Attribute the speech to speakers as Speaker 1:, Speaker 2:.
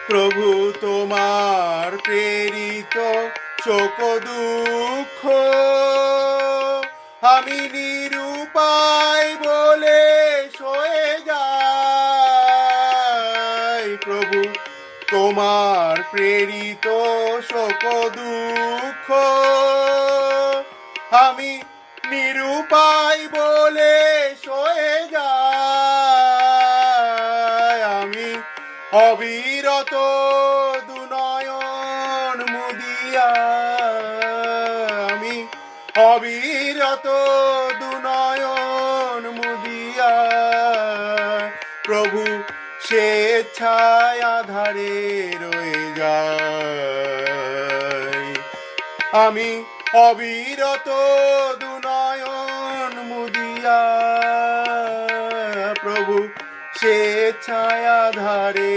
Speaker 1: প্রভু তোমার প্রেরিত শোক দুঃখ আমি নিরুপায় বলে সয়ে যাই। প্রভু তোমার প্রেরিত শোক দুঃখ আমি নিরুপায় বলে সয়ে যাই। আমি অবিরত দুনয়ন মুদিয়া, আমি অবিরত দুনয়ন মুদিয়া প্রভু স্বেচ্ছায় আধারে রয়ে যাই। আমি অবিরত দুনয়ন মুদিয়া প্রভু স্বেচ্ছায় আধারে